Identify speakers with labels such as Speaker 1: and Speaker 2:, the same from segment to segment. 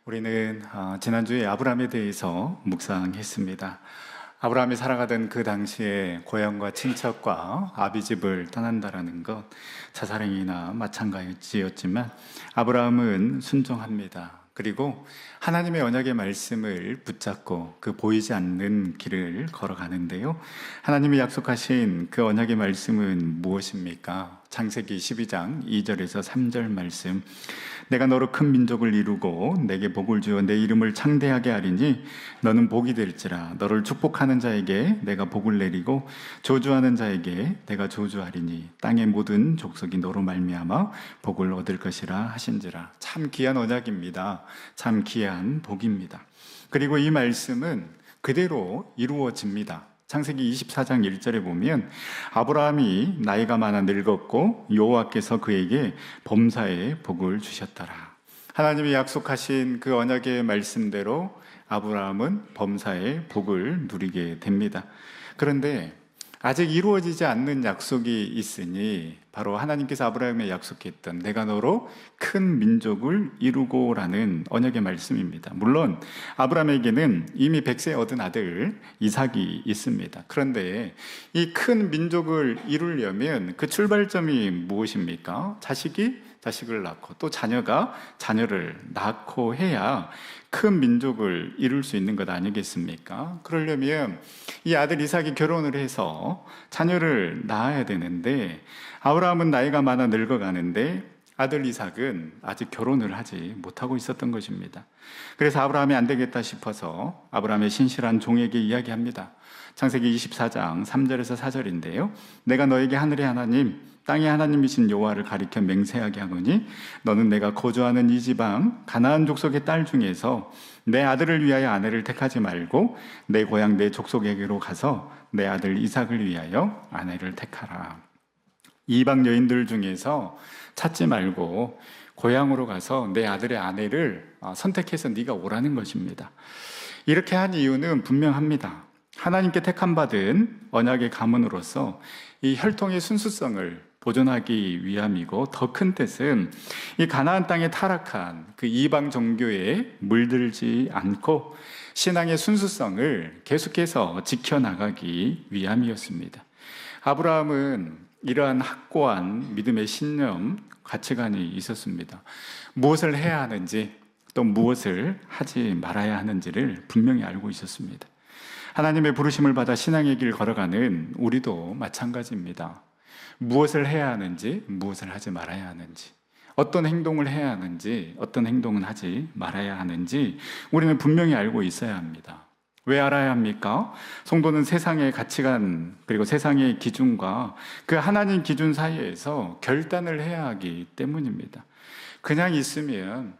Speaker 1: 우리는 지난주에 아브라함에 대해서 묵상했습니다. 아브라함이 살아가던 그 당시에 고향과 친척과 아비집을 떠난다라는 것, 자살행위나 마찬가지였지만 아브라함은 순종합니다. 그리고 하나님의 언약의 말씀을 붙잡고 그 보이지 않는 길을 걸어가는데요. 하나님이 약속하신 그 언약의 말씀은 무엇입니까? 창세기 12장 2절에서 3절 말씀. 내가 너로 큰 민족을 이루고 내게 복을 주어 내 이름을 창대하게 하리니 너는 복이 될지라. 너를 축복하는 자에게 내가 복을 내리고 저주하는 자에게 내가 저주하리니 땅의 모든 족속이 너로 말미암아 복을 얻을 것이라 하신지라. 참 귀한 언약입니다. 참 귀한 복입니다. 그리고 이 말씀은 그대로 이루어집니다. 창세기 24장 1절에 보면 아브라함이 나이가 많아 늙었고 여호와께서 그에게 범사에 복을 주셨더라. 하나님이 약속하신 그 언약의 말씀대로 아브라함은 범사에 복을 누리게 됩니다. 그런데 아직 이루어지지 않는 약속이 있으니 바로 하나님께서 아브라함에 약속했던 내가 너로 큰 민족을 이루고라는 언약의 말씀입니다. 물론 아브라함에게는 이미 100세 얻은 아들 이삭이 있습니다. 그런데 이 큰 민족을 이루려면 그 출발점이 무엇입니까? 자식을 낳고 또 자녀가 자녀를 낳고 해야 큰 민족을 이룰 수 있는 것 아니겠습니까? 그러려면 이 아들 이삭이 결혼을 해서 자녀를 낳아야 되는데 아브라함은 나이가 많아 늙어가는데 아들 이삭은 아직 결혼을 하지 못하고 있었던 것입니다. 그래서 아브라함이 안 되겠다 싶어서 아브라함의 신실한 종에게 이야기합니다. 창세기 24장 3절에서 4절인데요. 내가 너에게 하늘의 하나님 땅의 하나님이신 여호와를 가리켜 맹세하게 하노니 너는 내가 거주하는 이 지방 가나안 족속의 딸 중에서 내 아들을 위하여 아내를 택하지 말고 내 고향 내 족속에게로 가서 내 아들 이삭을 위하여 아내를 택하라. 이방 여인들 중에서 찾지 말고 고향으로 가서 내 아들의 아내를 선택해서 네가 오라는 것입니다. 이렇게 한 이유는 분명합니다. 하나님께 택함받은 언약의 가문으로서 이 혈통의 순수성을 보존하기 위함이고 더 큰 뜻은 이 가나안 땅에 타락한 그 이방 종교에 물들지 않고 신앙의 순수성을 계속해서 지켜나가기 위함이었습니다. 아브라함은 이러한 확고한 믿음의 신념, 가치관이 있었습니다. 무엇을 해야 하는지 또 무엇을 하지 말아야 하는지를 분명히 알고 있었습니다. 하나님의 부르심을 받아 신앙의 길 걸어가는 우리도 마찬가지입니다. 무엇을 해야 하는지, 무엇을 하지 말아야 하는지, 어떤 행동을 해야 하는지, 어떤 행동은 하지 말아야 하는지 우리는 분명히 알고 있어야 합니다. 왜 알아야 합니까? 성도는 세상의 가치관 그리고 세상의 기준과 그 하나님 기준 사이에서 결단을 해야 하기 때문입니다. 그냥 있으면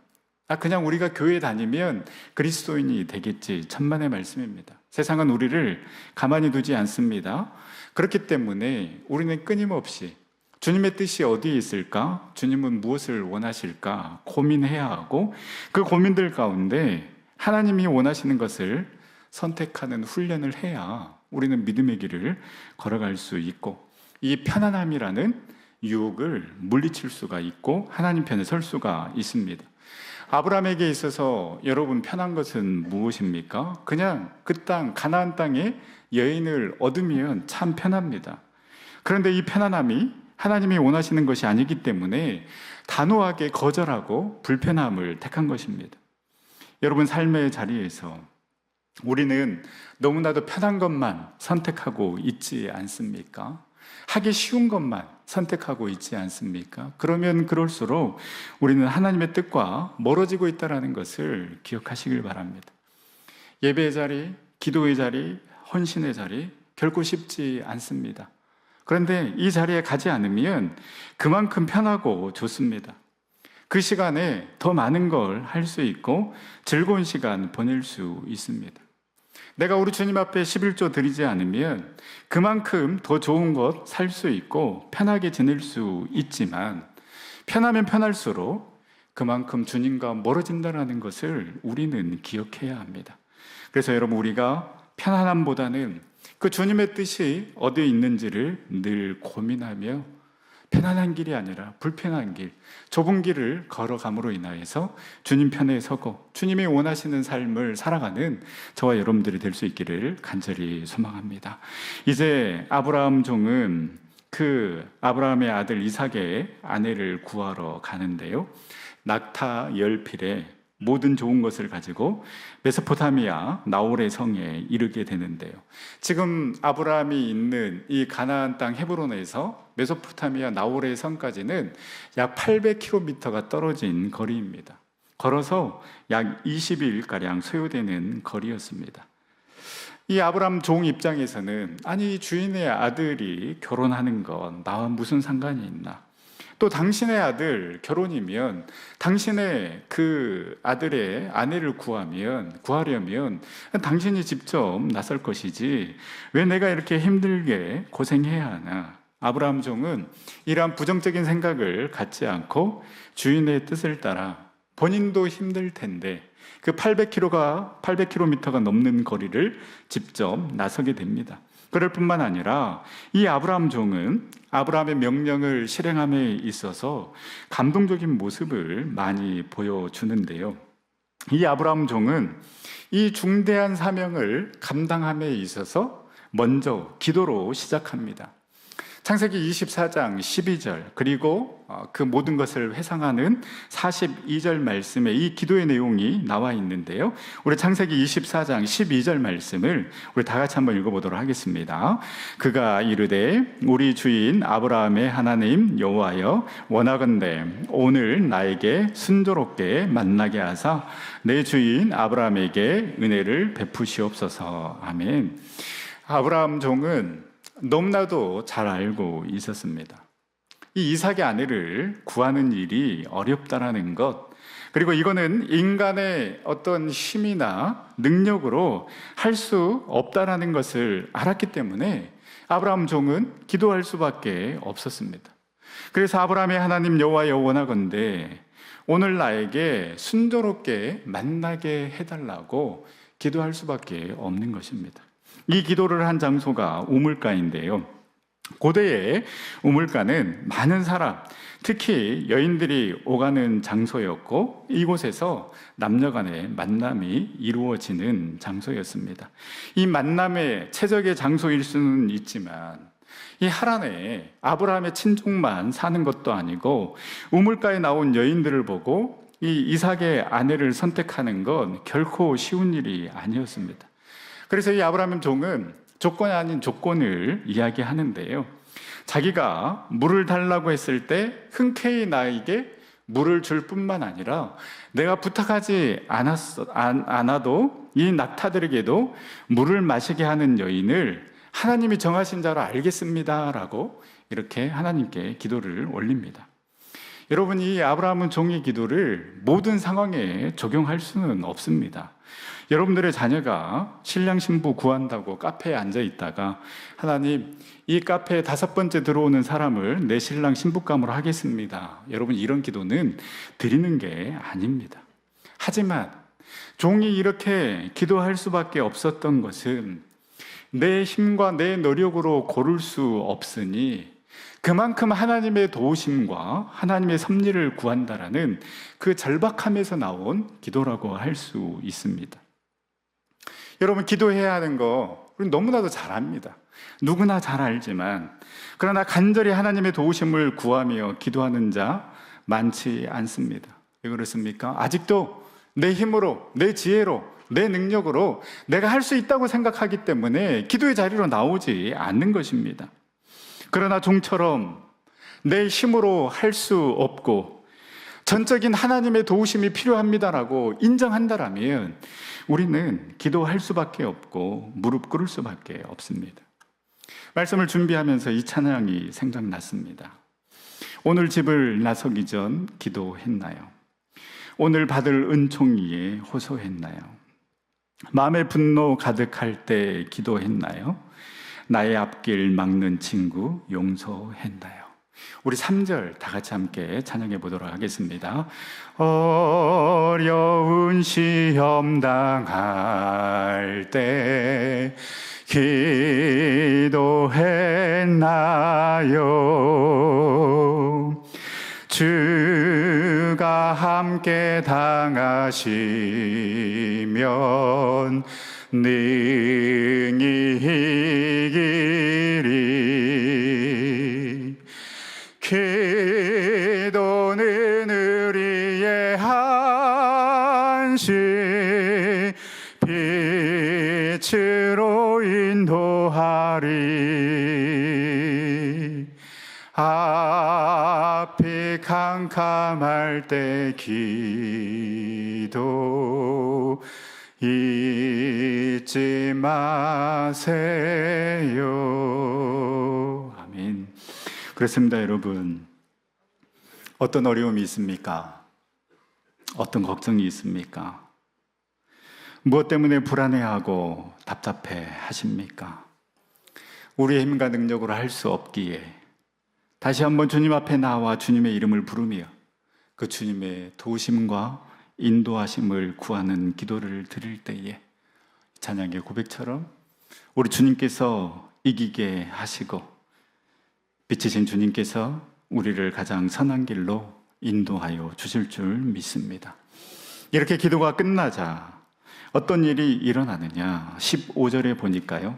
Speaker 1: 그냥 우리가 교회 다니면 그리스도인이 되겠지, 천만의 말씀입니다. 세상은 우리를 가만히 두지 않습니다. 그렇기 때문에 우리는 끊임없이 주님의 뜻이 어디에 있을까? 주님은 무엇을 원하실까? 고민해야 하고 그 고민들 가운데 하나님이 원하시는 것을 선택하는 훈련을 해야 우리는 믿음의 길을 걸어갈 수 있고 이 편안함이라는 유혹을 물리칠 수가 있고 하나님 편에 설 수가 있습니다. 아브라함에게 있어서 여러분 편한 것은 무엇입니까? 그냥 그 땅, 가나안 땅에 여인을 얻으면 참 편합니다. 그런데 이 편안함이 하나님이 원하시는 것이 아니기 때문에 단호하게 거절하고 불편함을 택한 것입니다. 여러분 삶의 자리에서 우리는 너무나도 편한 것만 선택하고 있지 않습니까? 하기 쉬운 것만 선택하고 있지 않습니까? 그러면 그럴수록 우리는 하나님의 뜻과 멀어지고 있다는 것을 기억하시길 바랍니다. 예배의 자리, 기도의 자리, 헌신의 자리 결코 쉽지 않습니다. 그런데 이 자리에 가지 않으면 그만큼 편하고 좋습니다. 그 시간에 더 많은 걸 할 수 있고 즐거운 시간 보낼 수 있습니다. 내가 우리 주님 앞에 11조 드리지 않으면 그만큼 더 좋은 것 살 수 있고 편하게 지낼 수 있지만 편하면 편할수록 그만큼 주님과 멀어진다는 것을 우리는 기억해야 합니다. 그래서 여러분 우리가 편안함보다는 그 주님의 뜻이 어디에 있는지를 늘 고민하며 편안한 길이 아니라 불편한 길, 좁은 길을 걸어감으로 인하여서 주님 편에 서고 주님이 원하시는 삶을 살아가는 저와 여러분들이 될 수 있기를 간절히 소망합니다. 이제 아브라함 종은 그 아브라함의 아들 이삭의 아내를 구하러 가는데요, 낙타 10필에 모든 좋은 것을 가지고 메소포타미아 나홀의 성에 이르게 되는데요, 지금 아브라함이 있는 이 가나안 땅 헤브론에서 메소포타미아 나홀의 성까지는 약 800km가 떨어진 거리입니다. 걸어서 약 20일가량 소요되는 거리였습니다. 이 아브라함 종 입장에서는 아니, 주인의 아들이 결혼하는 건 나와 무슨 상관이 있나? 또 당신의 아들 결혼이면 당신의 그 아들의 아내를 구하려면 당신이 직접 나설 것이지 왜 내가 이렇게 힘들게 고생해야 하나? 아브라함 종은 이러한 부정적인 생각을 갖지 않고 주인의 뜻을 따라 본인도 힘들 텐데 그 800km가 넘는 거리를 직접 나서게 됩니다. 그럴 뿐만 아니라 이 아브라함 종은 아브라함의 명령을 실행함에 있어서 감동적인 모습을 많이 보여주는데요, 이 아브라함 종은 이 중대한 사명을 감당함에 있어서 먼저 기도로 시작합니다. 창세기 24장 12절 그리고 그 모든 것을 회상하는 42절 말씀에 이 기도의 내용이 나와 있는데요, 우리 창세기 24장 12절 말씀을 우리 다 같이 한번 읽어보도록 하겠습니다. 그가 이르되 우리 주인 아브라함의 하나님 여호와여, 원하건대 오늘 나에게 순조롭게 만나게 하사 내 주인 아브라함에게 은혜를 베푸시옵소서. 아멘. 아브라함 종은 너무나도 잘 알고 있었습니다. 이 이삭의 아내를 구하는 일이 어렵다라는 것, 그리고 이거는 인간의 어떤 힘이나 능력으로 할 수 없다라는 것을 알았기 때문에 아브라함 종은 기도할 수밖에 없었습니다. 그래서 아브라함의 하나님 여호와여, 원하건대 오늘 나에게 순조롭게 만나게 해달라고 기도할 수밖에 없는 것입니다. 이 기도를 한 장소가 우물가인데요, 고대의 우물가는 많은 사람, 특히 여인들이 오가는 장소였고 이곳에서 남녀 간의 만남이 이루어지는 장소였습니다. 이 만남의 최적의 장소일 수는 있지만 이 하란에 아브라함의 친족만 사는 것도 아니고 우물가에 나온 여인들을 보고 이 이삭의 아내를 선택하는 건 결코 쉬운 일이 아니었습니다. 그래서 이 아브라함 종은 조건이 아닌 조건을 이야기하는데요, 자기가 물을 달라고 했을 때 흔쾌히 나에게 물을 줄 뿐만 아니라 내가 부탁하지 않아도 이 낙타들에게도 물을 마시게 하는 여인을 하나님이 정하신 자로 알겠습니다 라고 이렇게 하나님께 기도를 올립니다. 여러분, 이 아브라함은 종의 기도를 모든 상황에 적용할 수는 없습니다. 여러분들의 자녀가 신랑 신부 구한다고 카페에 앉아 있다가 하나님, 이 카페에 5번째 들어오는 사람을 내 신랑 신부감으로 하겠습니다, 여러분, 이런 기도는 드리는 게 아닙니다. 하지만 종이 이렇게 기도할 수밖에 없었던 것은 내 힘과 내 노력으로 고를 수 없으니 그만큼 하나님의 도우심과 하나님의 섭리를 구한다라는 그 절박함에서 나온 기도라고 할 수 있습니다. 여러분, 기도해야 하는 거 우리 너무나도 잘 압니다. 누구나 잘 알지만 그러나 간절히 하나님의 도우심을 구하며 기도하는 자 많지 않습니다. 왜 그렇습니까? 아직도 내 힘으로, 내 지혜로, 내 능력으로 내가 할 수 있다고 생각하기 때문에 기도의 자리로 나오지 않는 것입니다. 그러나 종처럼 내 힘으로 할 수 없고 전적인 하나님의 도우심이 필요합니다라고 인정한다라면 우리는 기도할 수밖에 없고 무릎 꿇을 수밖에 없습니다. 말씀을 준비하면서 이 찬양이 생각났습니다. 오늘 집을 나서기 전 기도했나요? 오늘 받을 은총이에 호소했나요? 마음의 분노 가득할 때 기도했나요? 나의 앞길 막는 친구 용서했나요? 우리 3절 다 같이 함께 찬양해 보도록 하겠습니다. 어려운 시험 당할 때 기도했나요? 주가 함께 당하시면 능히 이기리. 기도는 우리의 한시 빛으로 인도하리. 앞이 캄캄할 때 기도 잊지 마세요. 아멘. 그렇습니다, 여러분. 어떤 어려움이 있습니까? 어떤 걱정이 있습니까? 무엇 때문에 불안해하고 답답해 하십니까? 우리의 힘과 능력으로 할 수 없기에 다시 한번 주님 앞에 나와 주님의 이름을 부르며 그 주님의 도우심과 인도하심을 구하는 기도를 드릴 때에 찬양의 고백처럼 우리 주님께서 이기게 하시고 빛이신 주님께서 우리를 가장 선한 길로 인도하여 주실 줄 믿습니다. 이렇게 기도가 끝나자 어떤 일이 일어나느냐, 15절에 보니까요,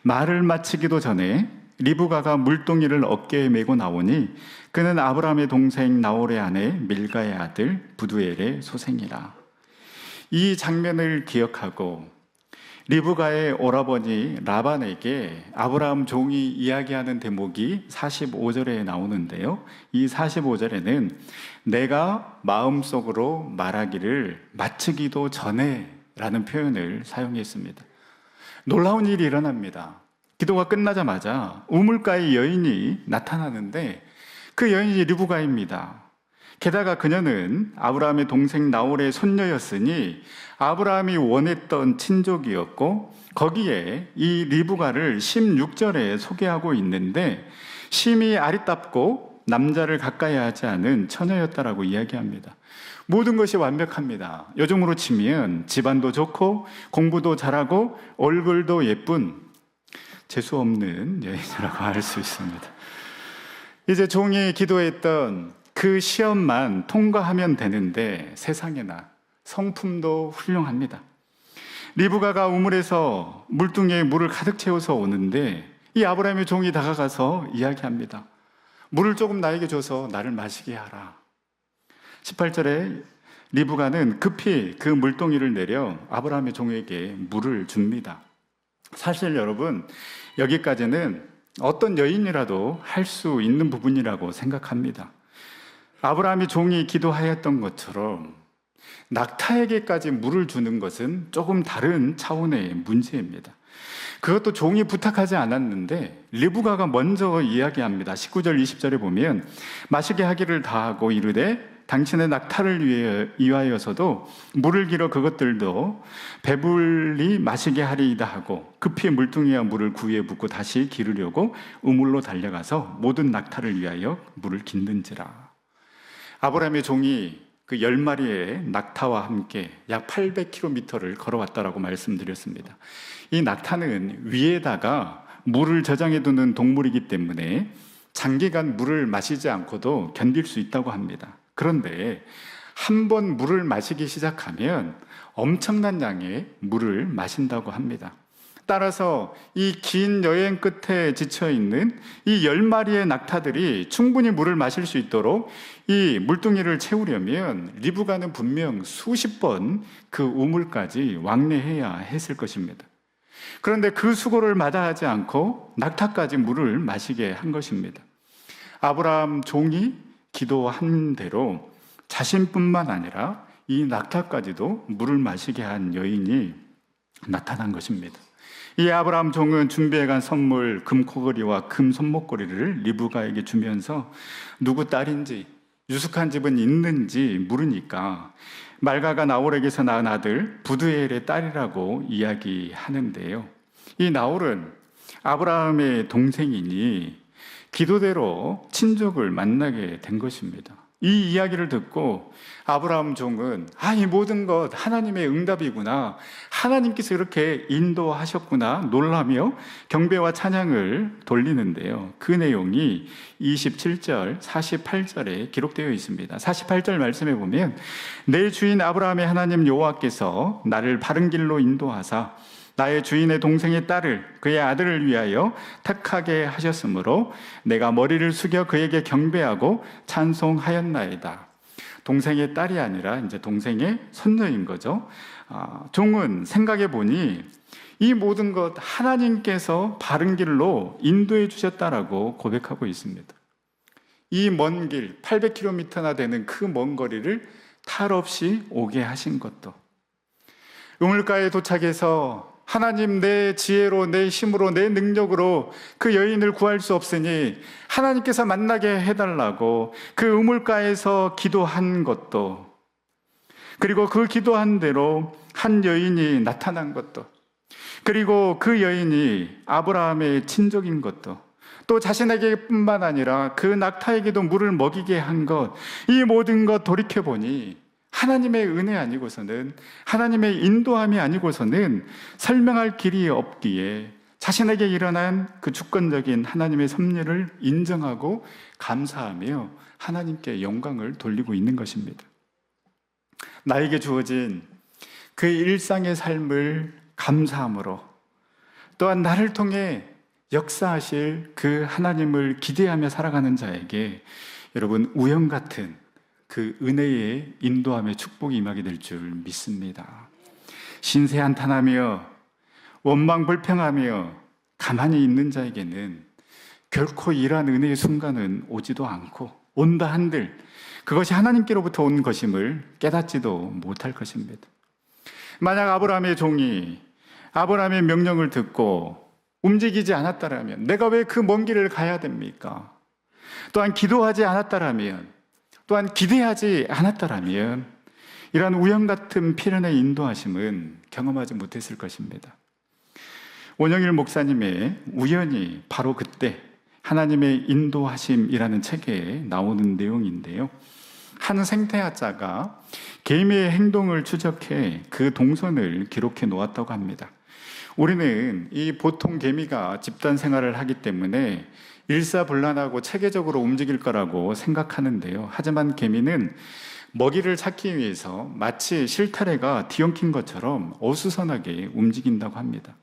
Speaker 1: 말을 마치기도 전에 리브가가 물동이를 어깨에 메고 나오니 그는 아브라함의 동생 나홀의 아내 밀가의 아들 부두엘의 소생이라. 이 장면을 기억하고 리브가의 오라버니 라반에게 아브라함 종이 이야기하는 대목이 45절에 나오는데요, 이 45절에는 내가 마음속으로 말하기를 마치기도 전에 라는 표현을 사용했습니다. 놀라운 일이 일어납니다. 기도가 끝나자마자 우물가의 여인이 나타나는데 그 여인이 리브가입니다. 게다가 그녀는 아브라함의 동생 나홀의 손녀였으니 아브라함이 원했던 친족이었고 거기에 이 리브가를 16절에 소개하고 있는데 심히 아리답고 남자를 가까이 하지 않은 처녀였다라고 이야기합니다. 모든 것이 완벽합니다. 요즘으로 치면 집안도 좋고 공부도 잘하고 얼굴도 예쁜 재수 없는 여인이라고 할 수 있습니다. 이제 종이 기도했던 그 시험만 통과하면 되는데 세상에나 성품도 훌륭합니다. 리브가가 우물에서 물뚱이에 물을 가득 채워서 오는데 이 아브라함의 종이 다가가서 이야기합니다. 물을 조금 나에게 줘서 나를 마시게 하라. 18절에 리브가는 급히 그 물동이를 내려 아브라함의 종에게 물을 줍니다. 사실 여러분, 여기까지는 어떤 여인이라도 할 수 있는 부분이라고 생각합니다. 아브라함이 종이 기도하였던 것처럼 낙타에게까지 물을 주는 것은 조금 다른 차원의 문제입니다. 그것도 종이 부탁하지 않았는데 리브가가 먼저 이야기합니다. 19절 20절에 보면 마시게 하기를 다하고 이르되 당신의 낙타를 위하여서도 물을 길어 그것들도 배불리 마시게 하리이다 하고 급히 물뚱이와 물을 구유에 붓고 다시 기르려고 우물로 달려가서 모든 낙타를 위하여 물을 깃는지라. 아브라함의 종이 그 10마리의 낙타와 함께 약 800km를 걸어왔다라고 말씀드렸습니다. 이 낙타는 위에다가 물을 저장해 두는 동물이기 때문에 장기간 물을 마시지 않고도 견딜 수 있다고 합니다. 그런데 한 번 물을 마시기 시작하면 엄청난 양의 물을 마신다고 합니다. 따라서 이 긴 여행 끝에 지쳐있는 이 10마리의 낙타들이 충분히 물을 마실 수 있도록 이 물뚱이를 채우려면 리브가는 분명 수십 번 그 우물까지 왕래해야 했을 것입니다. 그런데 그 수고를 마다하지 않고 낙타까지 물을 마시게 한 것입니다. 아브라함 종이 기도한 대로 자신뿐만 아니라 이 낙타까지도 물을 마시게 한 여인이 나타난 것입니다. 이 아브라함 종은 준비해간 선물 금코걸이와 금 손목걸이를 리브가에게 주면서 누구 딸인지 유숙한 집은 있는지 물으니까 말가가 나홀에게서 낳은 아들 부두엘의 딸이라고 이야기하는데요. 이 나홀은 아브라함의 동생이니 기도대로 친족을 만나게 된 것입니다. 이 이야기를 듣고 아브라함 종은 이 모든 것 하나님의 응답이구나, 하나님께서 이렇게 인도하셨구나 놀라며 경배와 찬양을 돌리는데요. 그 내용이 27절, 48절에 기록되어 있습니다. 48절 말씀해 보면, 내 주인 아브라함의 하나님 여호와께서 나를 바른 길로 인도하사 나의 주인의 동생의 딸을 그의 아들을 위하여 택하게 하셨으므로 내가 머리를 숙여 그에게 경배하고 찬송하였나이다. 동생의 딸이 아니라 이제 동생의 손녀인 거죠. 종은 생각해 보니 이 모든 것 하나님께서 바른 길로 인도해 주셨다라고 고백하고 있습니다. 이 먼 길, 800km나 되는 그 먼 거리를 탈 없이 오게 하신 것도, 우물가에 도착해서 하나님, 내 지혜로, 내 힘으로, 내 능력으로 그 여인을 구할 수 없으니 하나님께서 만나게 해달라고 그 우물가에서 기도한 것도, 그리고 그 기도한 대로 한 여인이 나타난 것도, 그리고 그 여인이 아브라함의 친족인 것도, 또 자신에게뿐만 아니라 그 낙타에게도 물을 먹이게 한 것, 이 모든 것 돌이켜보니 하나님의 은혜 아니고서는, 하나님의 인도함이 아니고서는 설명할 길이 없기에 자신에게 일어난 그 주권적인 하나님의 섭리를 인정하고 감사하며 하나님께 영광을 돌리고 있는 것입니다. 나에게 주어진 그 일상의 삶을 감사함으로, 또한 나를 통해 역사하실 그 하나님을 기대하며 살아가는 자에게 여러분, 우연 같은 그 은혜의 인도함의 축복이 임하게 될 줄 믿습니다. 신세한탄하며 원망불평하며 가만히 있는 자에게는 결코 이러한 은혜의 순간은 오지도 않고, 온다 한들 그것이 하나님께로부터 온 것임을 깨닫지도 못할 것입니다. 만약 아브라함의 종이 아브라함의 명령을 듣고 움직이지 않았다라면, 내가 왜 그 먼 길을 가야 됩니까? 또한 기도하지 않았다라면, 또한 기대하지 않았다라면 이러한 우연 같은 필연의 인도하심은 경험하지 못했을 것입니다. 원영일 목사님의 우연히 바로 그때 하나님의 인도하심이라는 책에 나오는 내용인데요. 한 생태학자가 개미의 행동을 추적해 그 동선을 기록해 놓았다고 합니다. 우리는 이 보통 개미가 집단 생활을 하기 때문에 일사불란하고 체계적으로 움직일 거라고 생각하는데요. 하지만 개미는 먹이를 찾기 위해서 마치 실타래가 뒤엉킨 것처럼 어수선하게 움직인다고 합니다.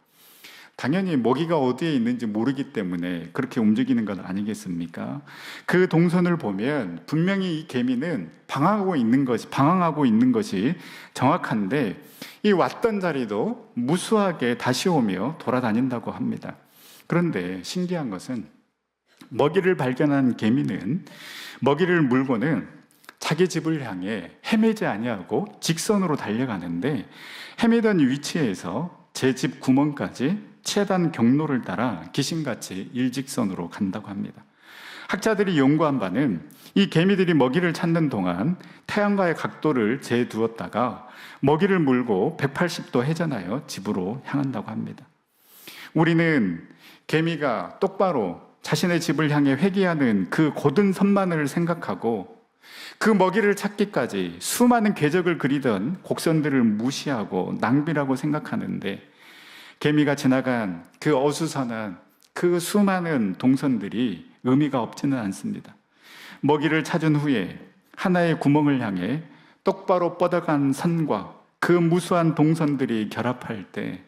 Speaker 1: 당연히 먹이가 어디에 있는지 모르기 때문에 그렇게 움직이는 건 아니겠습니까? 그 동선을 보면 분명히 이 개미는 방황하고 있는 것이 정확한데, 이 왔던 자리도 무수하게 다시 오며 돌아다닌다고 합니다. 그런데 신기한 것은, 먹이를 발견한 개미는 먹이를 물고는 자기 집을 향해 헤매지 아니하고 직선으로 달려가는데, 헤매던 위치에서 제 집 구멍까지 최단 경로를 따라 귀신같이 일직선으로 간다고 합니다. 학자들이 연구한 바는 이 개미들이 먹이를 찾는 동안 태양과의 각도를 재두었다가 먹이를 물고 180도 회전하여 집으로 향한다고 합니다. 우리는 개미가 똑바로 자신의 집을 향해 회귀하는 그 곧은 선만을 생각하고 그 먹이를 찾기까지 수많은 궤적을 그리던 곡선들을 무시하고 낭비라고 생각하는데, 개미가 지나간 그 어수선한 그 수많은 동선들이 의미가 없지는 않습니다. 먹이를 찾은 후에 하나의 구멍을 향해 똑바로 뻗어간 선과 그 무수한 동선들이 결합할 때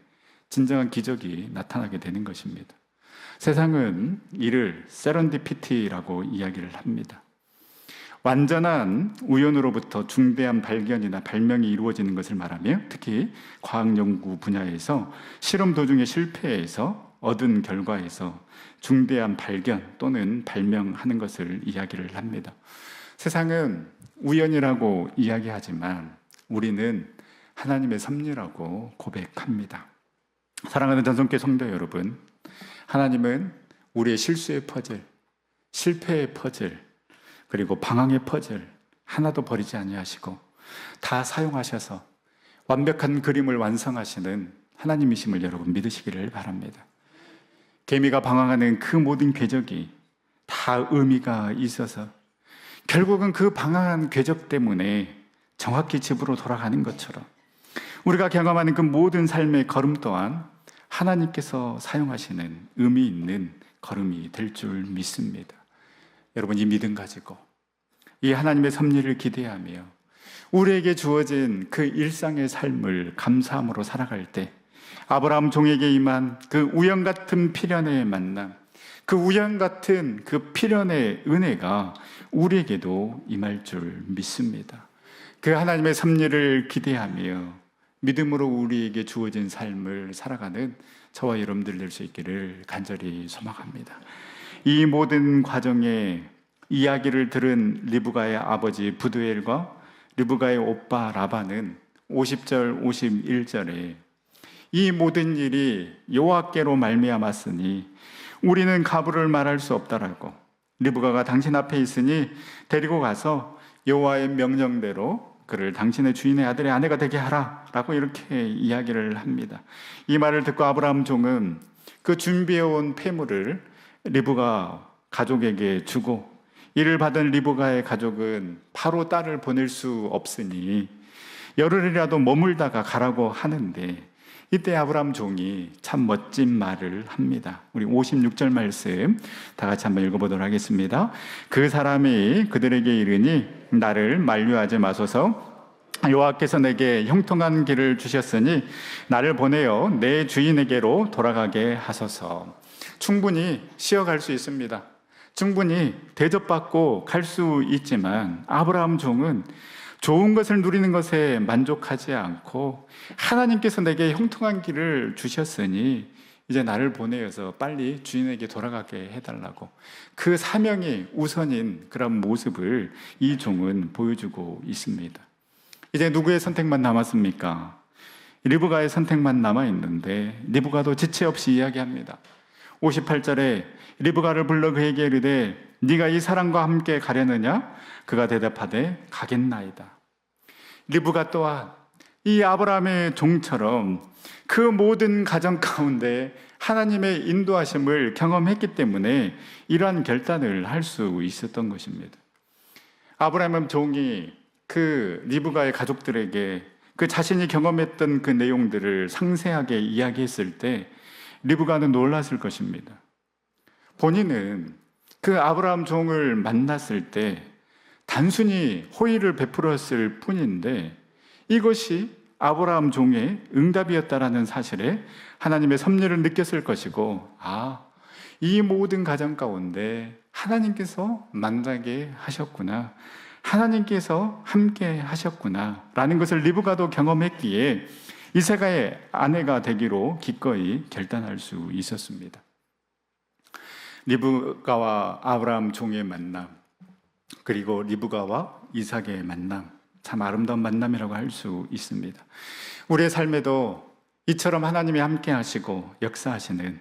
Speaker 1: 진정한 기적이 나타나게 되는 것입니다. 세상은 이를 세런디피티라고 이야기를 합니다. 완전한 우연으로부터 중대한 발견이나 발명이 이루어지는 것을 말하며, 특히 과학연구 분야에서 실험 도중에 실패해서 얻은 결과에서 중대한 발견 또는 발명하는 것을 이야기를 합니다. 세상은 우연이라고 이야기하지만 우리는 하나님의 섭리라고 고백합니다. 사랑하는 전성교 성도 여러분, 하나님은 우리의 실수의 퍼즐, 실패의 퍼즐, 그리고 방황의 퍼즐 하나도 버리지 아니하시고 다 사용하셔서 완벽한 그림을 완성하시는 하나님이심을 여러분 믿으시기를 바랍니다. 개미가 방황하는 그 모든 궤적이 다 의미가 있어서 결국은 그 방황한 궤적 때문에 정확히 집으로 돌아가는 것처럼 우리가 경험하는 그 모든 삶의 걸음 또한 하나님께서 사용하시는 의미 있는 걸음이 될 줄 믿습니다. 여러분, 이 믿음 가지고 이 하나님의 섭리를 기대하며 우리에게 주어진 그 일상의 삶을 감사함으로 살아갈 때 아브라함 종에게 임한 그 우연 같은 필연의 만남, 그 우연 같은 그 필연의 은혜가 우리에게도 임할 줄 믿습니다. 그 하나님의 섭리를 기대하며 믿음으로 우리에게 주어진 삶을 살아가는 저와 여러분들 될 수 있기를 간절히 소망합니다. 이 모든 과정에 이야기를 들은 리브가의 아버지 부두엘과 리브가의 오빠 라반은 50절, 51절에 이 모든 일이 여호와께로 말미암았으니 우리는 가부를 말할 수 없다라고, 리브가가 당신 앞에 있으니 데리고 가서 여호와의 명령대로 그를 당신의 주인의 아들의 아내가 되게 하라 라고 이렇게 이야기를 합니다. 이 말을 듣고 아브라함 종은 그 준비해온 폐물을 리브가 가족에게 주고, 이를 받은 리브가의 가족은 바로 딸을 보낼 수 없으니 열흘이라도 머물다가 가라고 하는데, 이때 아브라함 종이 참 멋진 말을 합니다. 우리 56절 말씀 다 같이 한번 읽어보도록 하겠습니다. 그 사람이 그들에게 이르니 나를 만류하지 마소서. 여호와께서 내게 형통한 길을 주셨으니 나를 보내어 내 주인에게로 돌아가게 하소서. 충분히 쉬어갈 수 있습니다. 충분히 대접받고 갈 수 있지만 아브라함 종은 좋은 것을 누리는 것에 만족하지 않고 하나님께서 내게 형통한 길을 주셨으니 이제 나를 보내어서 빨리 주인에게 돌아가게 해달라고, 그 사명이 우선인 그런 모습을 이 종은 보여주고 있습니다. 이제 누구의 선택만 남았습니까? 리브가의 선택만 남아있는데 리브가도 지체 없이 이야기합니다. 58절에 리브가를 불러 그에게 이르되 네가 이 사람과 함께 가려느냐? 그가 대답하되 가겠나이다. 리브가 또한 이 아브라함의 종처럼 그 모든 가정 가운데 하나님의 인도하심을 경험했기 때문에 이러한 결단을 할 수 있었던 것입니다. 아브라함의 종이 그 리브가의 가족들에게 그 자신이 경험했던 그 내용들을 상세하게 이야기했을 때 리브가는 놀랐을 것입니다. 본인은 그 아브라함 종을 만났을 때 단순히 호의를 베풀었을 뿐인데 이것이 아브라함 종의 응답이었다라는 사실에 하나님의 섭리를 느꼈을 것이고, 이 모든 가정 가운데 하나님께서 만나게 하셨구나, 하나님께서 함께 하셨구나 라는 것을 리브가도 경험했기에 이세가의 아내가 되기로 기꺼이 결단할 수 있었습니다. 리브가와 아브라함 종의 만남, 그리고 리브가와 이삭의 만남, 참 아름다운 만남이라고 할 수 있습니다. 우리의 삶에도 이처럼 하나님이 함께 하시고 역사하시는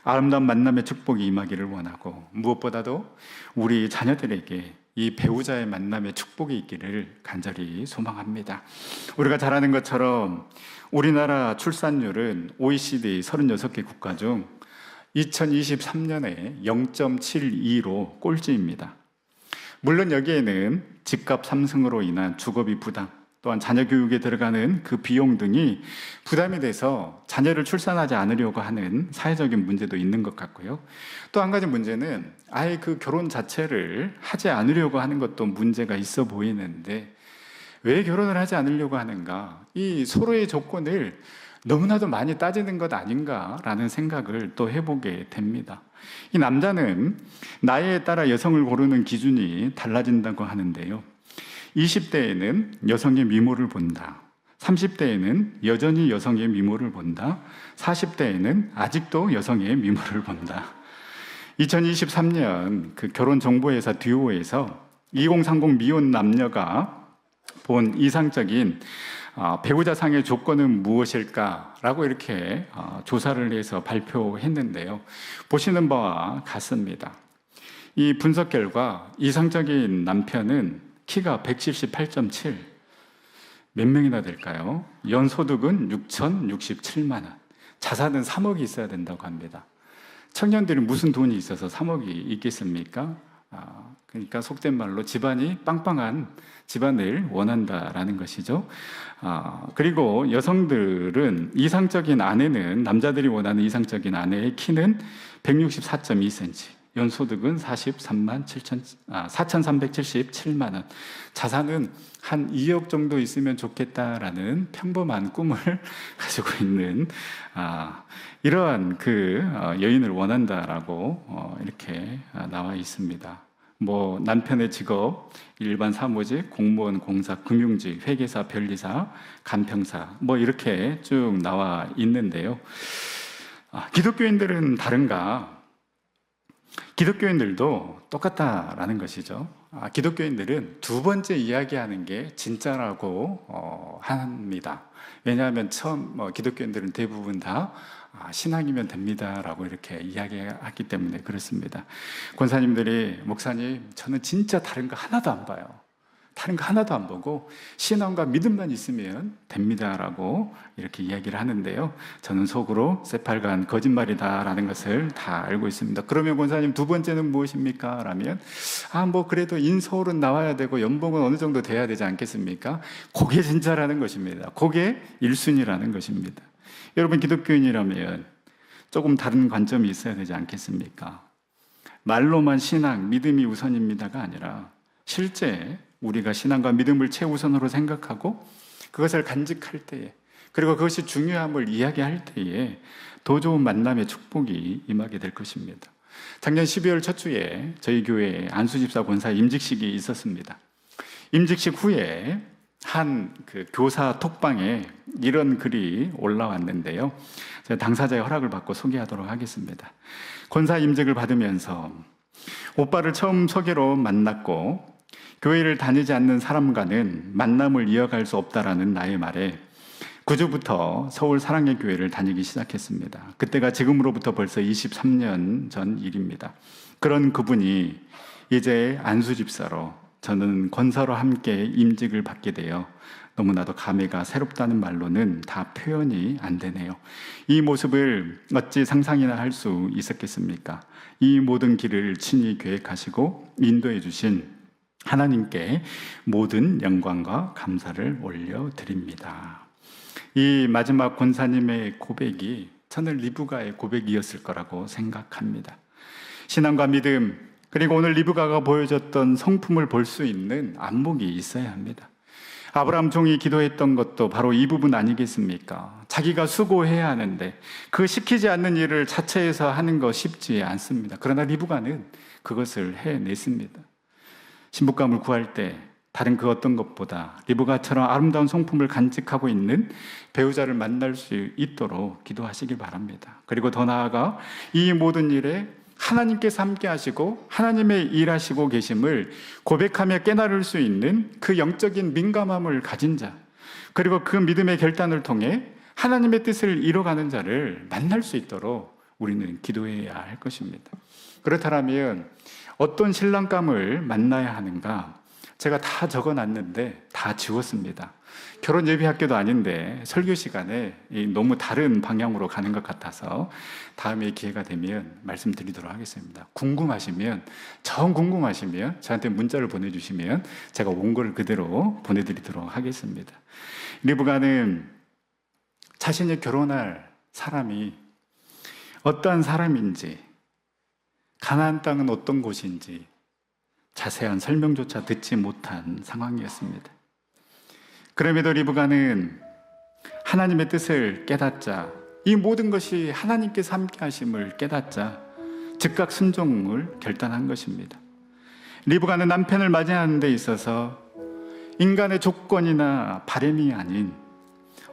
Speaker 1: 아름다운 만남의 축복이 임하기를 원하고, 무엇보다도 우리 자녀들에게 이 배우자의 만남의 축복이 있기를 간절히 소망합니다. 우리가 잘 아는 것처럼 우리나라 출산율은 OECD 36개 국가 중 2023년에 0.72로 꼴찌입니다. 물론 여기에는 집값 상승으로 인한 주거비 부담, 또한 자녀 교육에 들어가는 그 비용 등이 부담이 돼서 자녀를 출산하지 않으려고 하는 사회적인 문제도 있는 것 같고요. 또 한 가지 문제는 아예 그 결혼 자체를 하지 않으려고 하는 것도 문제가 있어 보이는데, 왜 결혼을 하지 않으려고 하는가? 이 서로의 조건을 너무나도 많이 따지는 것 아닌가라는 생각을 또 해보게 됩니다. 이 남자는 나이에 따라 여성을 고르는 기준이 달라진다고 하는데요. 20대에는 여성의 미모를 본다. 30대에는 여전히 여성의 미모를 본다. 40대에는 아직도 여성의 미모를 본다. 2023년 그 결혼정보회사 듀오에서 2030 미혼 남녀가 본 이상적인 배우자상의 조건은 무엇일까라고 이렇게 조사를 해서 발표했는데요. 보시는 바와 같습니다. 이 분석 결과 이상적인 남편은 키가 178.7, 몇 명이나 될까요? 연소득은 6,067만 원, 자산은 3억이 있어야 된다고 합니다. 청년들이 무슨 돈이 있어서 3억이 있겠습니까? 그러니까 속된 말로 집안이 빵빵한 집안을 원한다라는 것이죠. 그리고 여성들은 이상적인 아내는, 남자들이 원하는 이상적인 아내의 키는 164.2cm, 연소득은 4,377만 원, 자산은 한 2억 정도 있으면 좋겠다라는 평범한 꿈을 가지고 있는 이러한 여인을 원한다라고 이렇게 나와 있습니다. 뭐 남편의 직업, 일반 사무직, 공무원, 공사, 금융직, 회계사, 변리사, 간평사, 뭐 이렇게 쭉 나와 있는데요. 기독교인들은 다른가? 기독교인들도 똑같다라는 것이죠. 기독교인들은 두 번째 이야기하는 게 진짜라고 합니다. 왜냐하면 처음 기독교인들은 대부분 다 신앙이면 됩니다라고 이렇게 이야기하기 때문에 그렇습니다. 권사님들이 목사님, 저는 진짜 다른 거 하나도 안 봐요. 다른 거 하나도 안 보고 신앙과 믿음만 있으면 됩니다라고 이렇게 이야기를 하는데요. 저는 속으로 새빨간 거짓말이다라는 것을 다 알고 있습니다. 그러면 권사님, 두 번째는 무엇입니까? 라면 뭐 그래도 인서울은 나와야 되고 연봉은 어느 정도 돼야 되지 않겠습니까? 그게 진짜라는 것입니다. 그게 1순위라는 것입니다. 여러분, 기독교인이라면 조금 다른 관점이 있어야 되지 않겠습니까? 말로만 신앙, 믿음이 우선입니다가 아니라 실제 우리가 신앙과 믿음을 최우선으로 생각하고 그것을 간직할 때에, 그리고 그것이 중요함을 이야기할 때에 더 좋은 만남의 축복이 임하게 될 것입니다. 작년 12월 첫 주에 저희 교회에 안수집사 권사 임직식이 있었습니다. 임직식 후에 한 교사 톡방에 이런 글이 올라왔는데요. 제가 당사자의 허락을 받고 소개하도록 하겠습니다. 권사 임직을 받으면서 오빠를 처음 소개로 만났고 교회를 다니지 않는 사람과는 만남을 이어갈 수 없다라는 나의 말에 9주부터 서울 사랑의 교회를 다니기 시작했습니다. 그때가 지금으로부터 벌써 23년 전 일입니다. 그런 그분이 이제 안수집사로, 저는 권사로 함께 임직을 받게 되어 너무나도 감회가 새롭다는 말로는 다 표현이 안 되네요. 이 모습을 어찌 상상이나 할 수 있었겠습니까? 이 모든 길을 친히 계획하시고 인도해 주신 하나님께 모든 영광과 감사를 올려드립니다. 이 마지막 권사님의 고백이 저는 리브가의 고백이었을 거라고 생각합니다. 신앙과 믿음, 그리고 오늘 리브가가 보여줬던 성품을 볼 수 있는 안목이 있어야 합니다. 아브라함 종이 기도했던 것도 바로 이 부분 아니겠습니까? 자기가 수고해야 하는데 그 시키지 않는 일을 자처해서 하는 거 쉽지 않습니다. 그러나 리브가는 그것을 해냈습니다. 신부감을 구할 때 다른 그 어떤 것보다 리브가처럼 아름다운 성품을 간직하고 있는 배우자를 만날 수 있도록 기도하시길 바랍니다. 그리고 더 나아가 이 모든 일에 하나님께서 함께 하시고 하나님의 일하시고 계심을 고백하며 깨달을 수 있는 그 영적인 민감함을 가진 자, 그리고 그 믿음의 결단을 통해 하나님의 뜻을 이뤄가는 자를 만날 수 있도록 우리는 기도해야 할 것입니다. 그렇다면 어떤 신랑감을 만나야 하는가? 제가 다 적어놨는데 다 지웠습니다. 결혼 예비학교도 아닌데 설교 시간에 너무 다른 방향으로 가는 것 같아서 다음에 기회가 되면 말씀드리도록 하겠습니다. 궁금하시면, 정 궁금하시면 저한테 문자를 보내주시면 제가 원고를 그대로 보내드리도록 하겠습니다. 리브가는 자신이 결혼할 사람이 어떠한 사람인지, 가나안 땅은 어떤 곳인지 자세한 설명조차 듣지 못한 상황이었습니다. 그럼에도 리브가는 하나님의 뜻을 깨닫자, 이 모든 것이 하나님께서 함께 하심을 깨닫자 즉각 순종을 결단한 것입니다. 리브가는 남편을 맞이하는 데 있어서 인간의 조건이나 바람이 아닌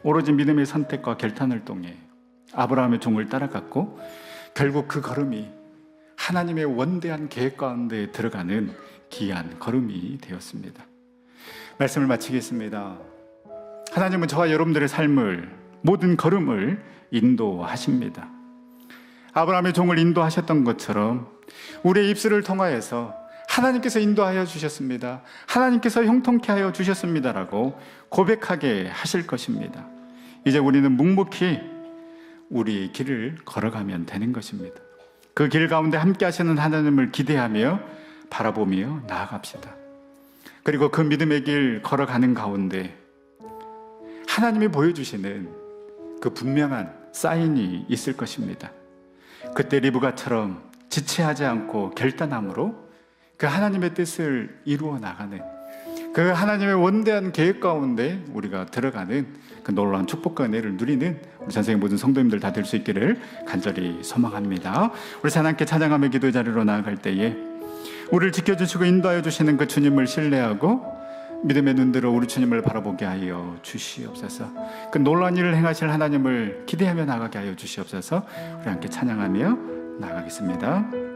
Speaker 1: 오로지 믿음의 선택과 결단을 통해 아브라함의 종을 따라갔고, 결국 그 걸음이 하나님의 원대한 계획 가운데 들어가는 귀한 걸음이 되었습니다. 말씀을 마치겠습니다. 하나님은 저와 여러분들의 삶을, 모든 걸음을 인도하십니다. 아브라함의 종을 인도하셨던 것처럼 우리의 입술을 통하여서 하나님께서 인도하여 주셨습니다, 하나님께서 형통케 하여 주셨습니다라고 고백하게 하실 것입니다. 이제 우리는 묵묵히 우리 길을 걸어가면 되는 것입니다. 그 길 가운데 함께 하시는 하나님을 기대하며 바라보며 나아갑시다. 그리고 그 믿음의 길 걸어가는 가운데 하나님이 보여주시는 그 분명한 사인이 있을 것입니다. 그때 리브가처럼 지체하지 않고 결단함으로 그 하나님의 뜻을 이루어 나가는, 그 하나님의 원대한 계획 가운데 우리가 들어가는 그 놀라운 축복과 은혜를 누리는 우리 전생의 모든 성도님들 다 될 수 있기를 간절히 소망합니다. 우리 하나님께 찬양하며 기도 자리로 나아갈 때에 우리를 지켜주시고 인도하여 주시는 그 주님을 신뢰하고 믿음의 눈으로 우리 주님을 바라보게 하여 주시옵소서. 그 놀라운 일을 행하실 하나님을 기대하며 나가게 하여 주시옵소서. 우리 함께 찬양하며 나가겠습니다.